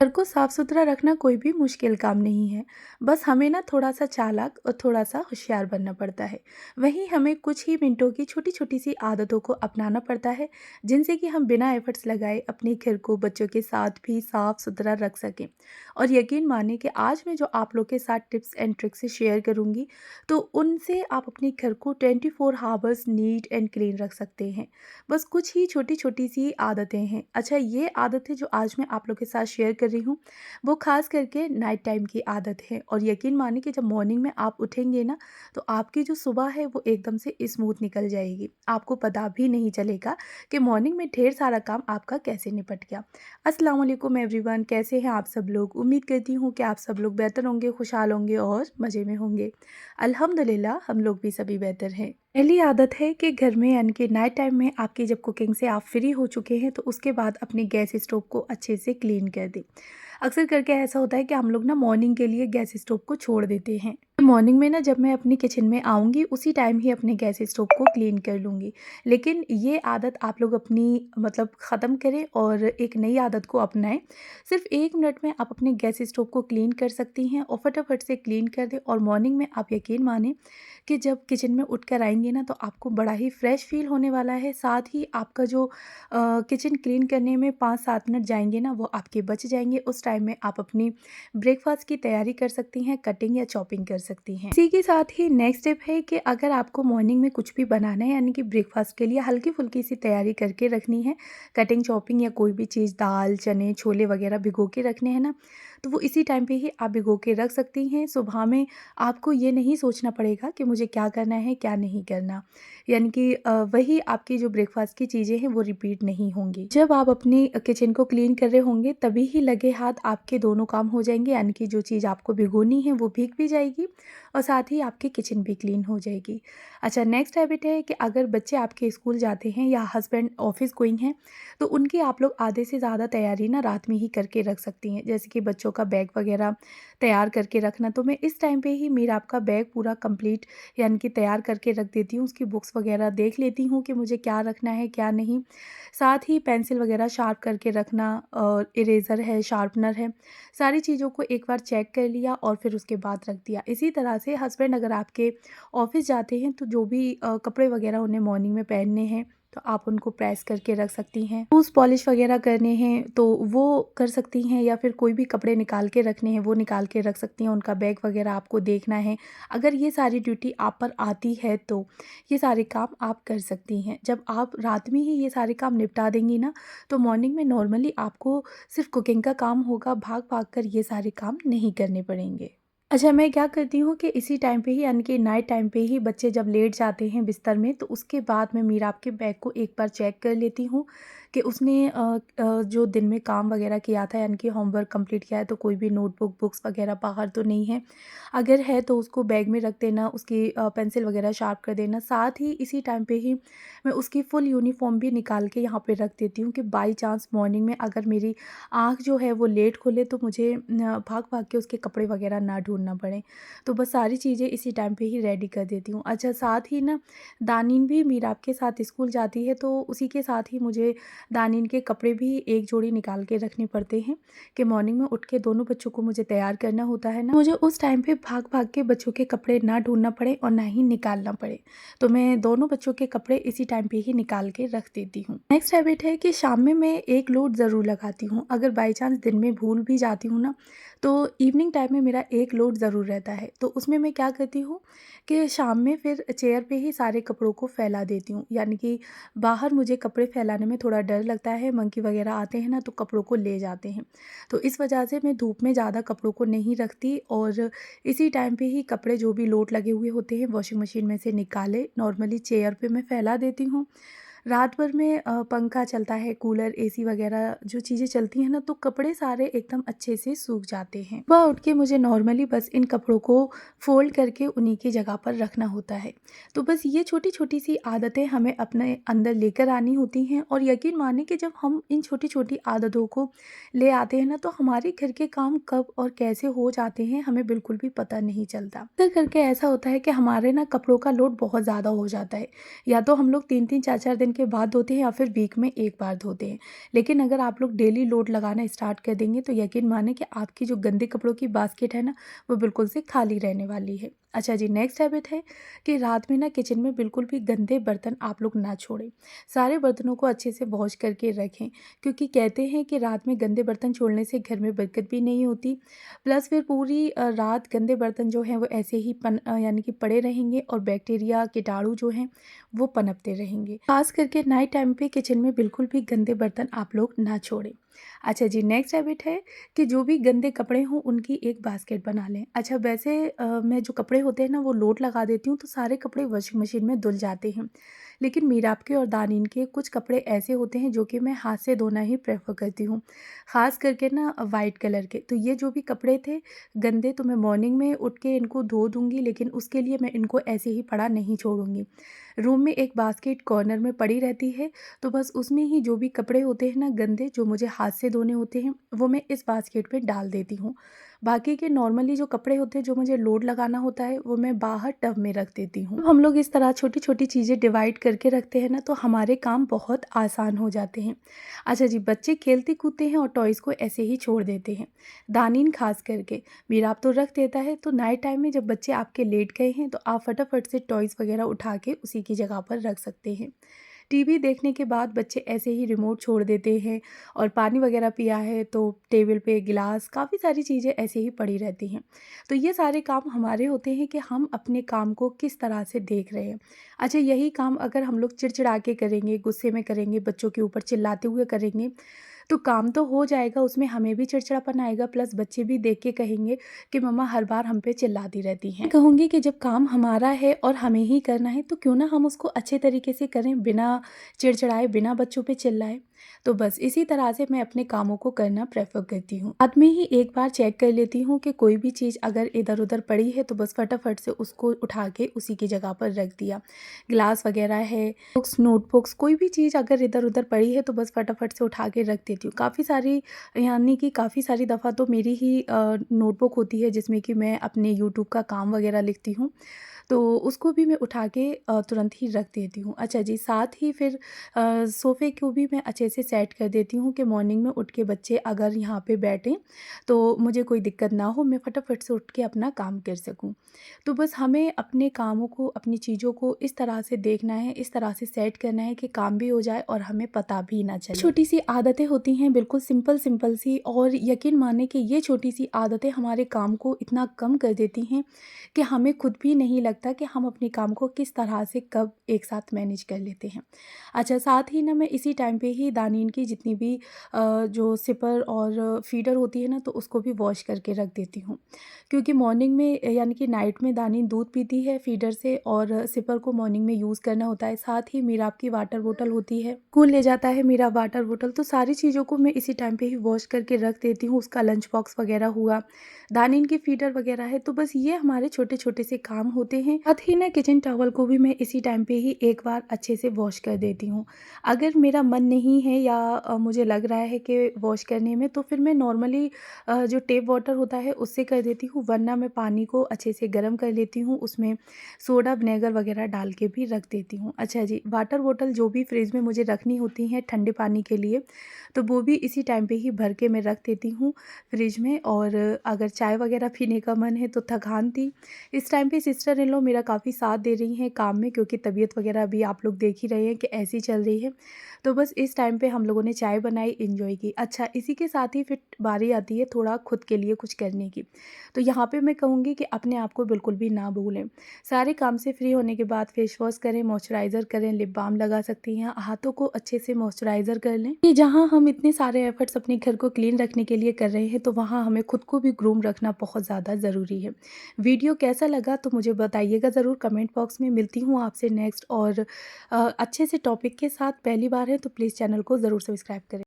घर को साफ सुथरा रखना कोई भी मुश्किल काम नहीं है। बस हमें ना थोड़ा-सा चालाक और थोड़ा-सा होशियार बनना पड़ता है। वहीं हमें कुछ ही मिनटों की छोटी-छोटी सी आदतों को अपनाना पड़ता है, जिनसे कि हम बिना एफर्ट्स लगाए अपने घर को बच्चों के साथ भी साफ सुथरा रख सकें। और यकीन मानिए कि आज मैं जो आप लोग के साथ टिप्स एंड ट्रिक्स शेयर करूँगी, तो उनसे आप अपने घर को 24 हावर्स नीट एंड क्लीन रख सकते हैं। बस कुछ ही छोटी-छोटी सी आदतें हैं। अच्छा, ये आदतें जो आज मैं आप लोग के साथ शेयर कर रही हूँ, वो ख़ास करके नाइट टाइम की आदत है। और यकीन मानिए कि जब मॉर्निंग में आप उठेंगे ना, तो आपकी जो सुबह है वो एकदम से स्मूथ निकल जाएगी। आपको पता भी नहीं चलेगा कि मॉर्निंग में ढेर सारा काम आपका कैसे निपट गया। अस्सलाम वालेकुम एवरीवन, कैसे हैं आप सब लोग? उम्मीद करती हूँ कि आप सब लोग बेहतर होंगे, खुशहाल होंगे और मज़े में होंगे। अल्हम्दुलिल्लाह हम लोग भी सभी बेहतर हैं। पहली आदत है कि घर में यानी कि नाइट टाइम में आपकी जब कुकिंग से आप फ्री हो चुके हैं, तो उसके बाद अपने गैस स्टोव को अच्छे से क्लीन कर दें। अक्सर करके ऐसा होता है कि हम लोग ना मॉर्निंग के लिए गैस स्टोव को छोड़ देते हैं। मॉर्निंग में ना जब मैं अपनी किचन में आऊँगी, उसी टाइम ही अपने गैस स्टोव को क्लीन कर लूँगी। लेकिन ये आदत आप लोग अपनी मतलब ख़त्म करें और एक नई आदत को अपनाएं। सिर्फ 1 मिनट में आप अपने गैस स्टोव को क्लीन कर सकती हैं और फटाफट से क्लीन कर दें। और मॉर्निंग में आप यकीन माने कि जब किचन में उठकर आएँगे ना, तो आपको बड़ा ही फ्रेश फ़ील होने वाला है। साथ ही आपका जो किचन क्लीन करने में 5-7 मिनट जाएँगे ना, वो आपके बच जाएँगे। उस टाइम में आप अपनी ब्रेकफ़ास्ट की तैयारी कर सकती हैं, कटिंग या चॉपिंग कर सकती हैं। इसी के साथ ही नेक्स्ट स्टेप है कि अगर आपको मॉर्निंग में कुछ भी बनाना है, यानी कि ब्रेकफ़ास्ट के लिए हल्की-फुल्की सी तैयारी करके रखनी है, कटिंग, चॉपिंग या कोई भी चीज़, दाल, चने, छोले वग़ैरह भिगो के रखने हैं ना, तो वो इसी टाइम पे ही आप भिगो के रख सकती हैं। सुबह में आपको ये नहीं सोचना पड़ेगा कि मुझे क्या करना है, क्या नहीं करना। यानी कि वही आपकी जो ब्रेकफ़ास्ट की चीज़ें हैं वो रिपीट नहीं होंगी। जब आप अपनी किचन को क्लीन कर रहे होंगे, तभी ही लगे हाथ आपके दोनों काम हो जाएँगे, यानी कि जो चीज़ आपको भिगोनी है वो भीग भी जाएगी और साथ ही आपकी किचन भी क्लीन हो जाएगी। अच्छा, नेक्स्ट हैबिट है कि अगर बच्चे आपके स्कूल जाते हैं या हस्बैंड ऑफ़िस गोइंग हैं, तो उनकी आप लोग आधे से ज़्यादा तैयारी ना रात में ही करके रख सकती हैं। जैसे कि बच्चों का बैग वग़ैरह तैयार करके रखना, तो मैं इस टाइम पे ही मेरा आपका बैग पूरा कंप्लीट यानी कि तैयार करके रख देती हूँ। उसकी बुक्स वग़ैरह देख लेती हूँ कि मुझे क्या रखना है, क्या नहीं। साथ ही पेंसिल वग़ैरह शार्प करके रखना और इरेज़र है, शार्पनर है, सारी चीज़ों को एक बार चेक कर लिया और फिर उसके बाद रख दिया। इसी तरह से हस्बैंड अगर आपके ऑफ़िस जाते हैं, तो जो भी कपड़े वग़ैरह उन्हें मॉर्निंग में पहनने हैं, तो आप उनको प्रेस करके रख सकती हैं। शूज़ पॉलिश वग़ैरह करने हैं, तो वो कर सकती हैं, या फिर कोई भी कपड़े निकाल के रखने हैं, वो निकाल के रख सकती हैं। उनका बैग वग़ैरह आपको देखना है। अगर ये सारी ड्यूटी आप पर आती है, तो ये सारे काम आप कर सकती हैं। जब आप रात में ही ये सारे काम निपटा देंगी ना, तो मॉर्निंग में नॉर्मली आपको सिर्फ़ कुकिंग का काम होगा, भाग-भाग कर ये सारे काम नहीं करने पड़ेंगे। अच्छा, मैं क्या करती हूँ कि इसी टाइम पे ही यानी कि नाइट टाइम पे ही बच्चे जब लेट जाते हैं बिस्तर में, तो उसके बाद मैं मीरा आपके बैग को एक बार चेक कर लेती हूँ कि उसने जो दिन में काम वगैरह किया था, यानी कि होमवर्क कंप्लीट किया है, तो कोई भी नोटबुक, बुक्स वगैरह बाहर तो नहीं है। अगर है तो उसको बैग में रख देना, उसकी पेंसिल वगैरह शार्प कर देना। साथ ही इसी टाइम पे ही मैं उसकी फुल यूनिफ़ॉर्म भी निकाल के यहाँ पे रख देती हूँ कि बाई चांस मॉर्निंग में अगर मेरी आँख जो है वो लेट खुले, तो मुझे भाग-भाग के उसके कपड़े वगैरह ना ढूँढना पड़े। तो बस सारी चीज़ें इसी टाइम पे ही रेडी कर देती हूँ। अच्छा, साथ ही ना दानिन भी मीराब के साथ स्कूल जाती है, तो उसी के साथ ही मुझे दानिन के कपड़े भी एक जोड़ी निकाल के रखने पड़ते हैं कि मॉर्निंग में उठ के दोनों बच्चों को मुझे तैयार करना होता है ना, मुझे उस टाइम पे भाग-भाग के बच्चों के कपड़े ना ढूँढना पड़े और ना ही निकालना पड़े। तो मैं दोनों बच्चों के कपड़े इसी टाइम पे ही निकाल के रख देती हूँ। नेक्स्ट हैबिट है कि शाम में मैं एक लोड ज़रूर लगाती हूँ। अगर बाई चांस दिन में भूल भी जाती हूँ ना, तो इवनिंग टाइम में मेरा एक लोड ज़रूर रहता है। तो उसमें मैं क्या करती हूँ कि शाम में फिर चेयर पे ही सारे कपड़ों को फैला देती हूँ। यानी कि बाहर मुझे कपड़े फैलाने में थोड़ा डर लगता है, मंकी वगैरह आते हैं ना, तो कपड़ों को ले जाते हैं। तो इस वजह से मैं धूप में ज़्यादा कपड़ों को नहीं रखती और इसी टाइम पे ही कपड़े जो भी लोड लगे हुए होते हैं वॉशिंग मशीन में से निकाले नॉर्मली चेयर पे मैं फैला देती हूँ। रात भर में पंखा चलता है, कूलर, एसी वगैरह जो चीज़ें चलती हैं ना, तो कपड़े सारे एकदम अच्छे से सूख जाते हैं। सुबह उठ के मुझे नॉर्मली बस इन कपड़ों को फ़ोल्ड करके उन्हीं की जगह पर रखना होता है। तो बस ये छोटी-छोटी सी आदतें हमें अपने अंदर लेकर आनी होती हैं और यकीन मानिए कि जब हम इन छोटी-छोटी आदतों को ले आते हैं ना, तो हमारे घर के काम कब और कैसे हो जाते हैं हमें बिल्कुल भी पता नहीं चलता। अक्सर करके ऐसा होता है कि हमारे ना कपड़ों का लोड बहुत ज़्यादा हो जाता है। या तो हम लोग 3-3 4-4 दिन के बाद धोते हैं या फिर वीक में एक बार धोते हैं। लेकिन अगर आप लोग डेली लोड लगाना स्टार्ट कर देंगे तो यकीन माने कि आपकी जो गंदे कपड़ों की बास्केट है ना, वो बिल्कुल से खाली रहने वाली है। अच्छा जी, नेक्स्ट हैबिट है कि रात में ना किचन में बिल्कुल भी गंदे बर्तन आप लोग ना छोड़ें। सारे बर्तनों को अच्छे से वॉश करके रखें, क्योंकि कहते हैं कि रात में गंदे बर्तन छोड़ने से घर में बरकत भी नहीं होती, प्लस फिर पूरी रात गंदे बर्तन जो हैं वो ऐसे ही यानी कि पड़े रहेंगे और बैक्टीरिया कीटाणु जो हैं वो पनपते रहेंगे। खास करके नाइट टाइम पे किचन में बिल्कुल भी गंदे बर्तन आप लोग ना छोड़ें। अच्छा जी, नेक्स्ट हैबिट है कि जो भी गंदे कपड़े हों उनकी एक बास्केट बना लें। अच्छा वैसे मैं जो कपड़े होते हैं ना वो लोड लगा देती हूँ तो सारे कपड़े वॉशिंग मशीन में धुल जाते हैं। लेकिन मीराब के और दानिन के कुछ कपड़े ऐसे होते हैं जो कि मैं हाथ से धोना ही प्रेफ़र करती हूँ। ख़ास करके ना वाइट कलर के। तो ये जो भी कपड़े थे गंदे, तो मैं मॉर्निंग में उठ के इनको धो दूँगी, लेकिन उसके लिए मैं इनको ऐसे ही पड़ा नहीं छोड़ूँगी। रूम में एक बास्केट कॉर्नर में पड़ी रहती है, तो बस उसमें ही जो भी कपड़े होते हैं ना गंदे, जो मुझे हाथ से धोने होते हैं, वो मैं इस बास्केट में डाल देती हूँ। बाकी के नॉर्मली जो कपड़े होते हैं जो मुझे लोड लगाना होता है, वो मैं बाहर टब में रख देती हूँ। हम लोग इस तरह छोटी-छोटी चीज़ें डिवाइड करके रखते हैं ना, तो हमारे काम बहुत आसान हो जाते हैं। अच्छा जी, बच्चे खेलते-कूदते हैं और टॉयज़ को ऐसे ही छोड़ देते हैं। दानिन ख़ास करके, मीराब तो रख देता है, तो नाइट टाइम में जब बच्चे आपके लेट गए हैं, तो आप फटाफट से टॉयज़ वग़ैरह उठा के उसी की जगह पर रख सकते हैं। टीवी देखने के बाद बच्चे ऐसे ही रिमोट छोड़ देते हैं, और पानी वगैरह पिया है तो टेबल पे गिलास, काफ़ी सारी चीज़ें ऐसे ही पड़ी रहती हैं। तो ये सारे काम हमारे होते हैं कि हम अपने काम को किस तरह से देख रहे हैं। अच्छा, यही काम अगर हम लोग चिड़चिड़ा के करेंगे, गुस्से में करेंगे, बच्चों के ऊपर चिल्लाते हुए करेंगे, तो काम तो हो जाएगा, उसमें हमें भी चिड़चिड़ापन आएगा, प्लस बच्चे भी देख के कहेंगे कि मम्मा हर बार हम पे चिल्लाती रहती हैं। मैं कहूँगी कि जब काम हमारा है और हमें ही करना है, तो क्यों ना हम उसको अच्छे तरीके से करें, बिना चिड़चिड़ाए, बिना बच्चों पे चिल्लाए। तो बस इसी तरह से मैं अपने कामों को करना प्रेफ़र करती हूँ। बाद में ही एक बार चेक कर लेती हूँ कि कोई भी चीज़ अगर इधर-उधर पड़ी है तो बस फटाफट से उसको उठा के उसी की जगह पर रख दिया। ग्लास वग़ैरह है, बुक्स, नोटबुक्स, कोई भी चीज़ अगर इधर-उधर पड़ी है तो बस फटाफट से उठा के रख देती हूँ। काफ़ी सारी, यानी कि काफ़ी सारी दफ़ा तो मेरी ही नोटबुक होती है जिसमें कि मैं अपने यूट्यूब का काम वग़ैरह लिखती हूँ। तो उसको भी मैं उठा के तुरंत ही रख देती हूँ। अच्छा जी, साथ ही फिर सोफ़े को भी मैं अच्छे से सेट कर देती हूँ कि मॉर्निंग में उठ के बच्चे अगर यहाँ पे बैठें, तो मुझे कोई दिक्कत ना हो, मैं फटाफट से उठ के अपना काम कर सकूँ। तो बस हमें अपने कामों को, अपनी चीज़ों को इस तरह से देखना है, इस तरह से सेट करना है कि काम भी हो जाए और हमें पता भी ना चले। छोटी-सी आदतें होती हैं, बिल्कुल सिंपल-सिंपल सी, और यकीन मानिए कि ये छोटी-सी आदतें हमारे काम को इतना कम कर देती हैं कि हमें खुद भी नहीं लगता कि हम अपने काम को किस तरह से कब एक साथ मैनेज कर लेते हैं। अच्छा, साथ ही ना मैं इसी टाइम पे ही दानिन की जितनी भी जो सिपर और फीडर होती है ना, तो उसको भी वॉश करके रख देती हूँ। क्योंकि मॉर्निंग में, यानी कि नाइट में दानिन दूध पीती है फीडर से, और सिपर को मॉर्निंग में यूज़ करना होता है। साथ ही मीराब की वाटर बॉटल होती है, स्कूल ले जाता है मेरा वाटर बॉटल, तो सारी चीज़ों को मैं इसी टाइम पे ही वॉश करके रख देती हूँ। उसका लंच बॉक्स वगैरह हुआ, दानिन की फीडर वगैरह है, तो बस ये हमारे छोटे-छोटे से काम होते हैं। साथ ही ना किचन टॉवल को भी मैं इसी टाइम पे ही एक बार अच्छे से वॉश कर देती हूँ। अगर मेरा मन नहीं है या मुझे लग रहा है कि वॉश करने में, तो फिर मैं नॉर्मली जो टेप वाटर होता है उससे कर देती हूँ, वरना मैं पानी को अच्छे से गर्म कर लेती हूँ, उसमें सोडा, विनेगर वगैरह डाल के भी रख देती हूँ। अच्छा जी, वाटर बॉटल जो भी फ्रिज में मुझे रखनी होती हैं ठंडे पानी के लिए, तो वो भी इसी टाइम पे ही भर के मैं रख देती हूँ फ्रिज में। और अगर चाय वगैरह पीने का मन है तो थकान थी, इस टाइम पे सिस्टर इन लॉ मेरा काफ़ी साथ दे रही हैं काम में, क्योंकि तबीयत वगैरह भी आप लोग देख ही रहे हैं कि ऐसी चल रही है। तो बस इस टाइम पे हम लोगों ने चाय बनाई, एंजॉय की। अच्छा, इसी के साथ ही फिर बारी आती है थोड़ा खुद के लिए कुछ करने की। तो यहाँ पे मैं कहूँगी कि अपने आप को बिल्कुल भी ना भूलें। सारे काम से फ्री होने के बाद फेस वॉश करें, मॉइस्चराइज़र करें, लिप बाम लगा सकती हैं, हाथों को अच्छे से मॉइस्चराइज़र कर लें। कि जहाँ हम इतने सारे एफर्ट्स अपने घर को क्लीन रखने के लिए कर रहे हैं, तो वहाँ हमें खुद को भी ग्रूम रखना बहुत ज़्यादा ज़रूरी है। वीडियो कैसा लगा तो मुझे बताइएगा ज़रूर कमेंट बॉक्स में। मिलती हूँ आपसे नेक्स्ट और अच्छे से टॉपिक के साथ। पहली बार है तो प्लीज़ चैनल को ज़रूर सब्सक्राइब करें।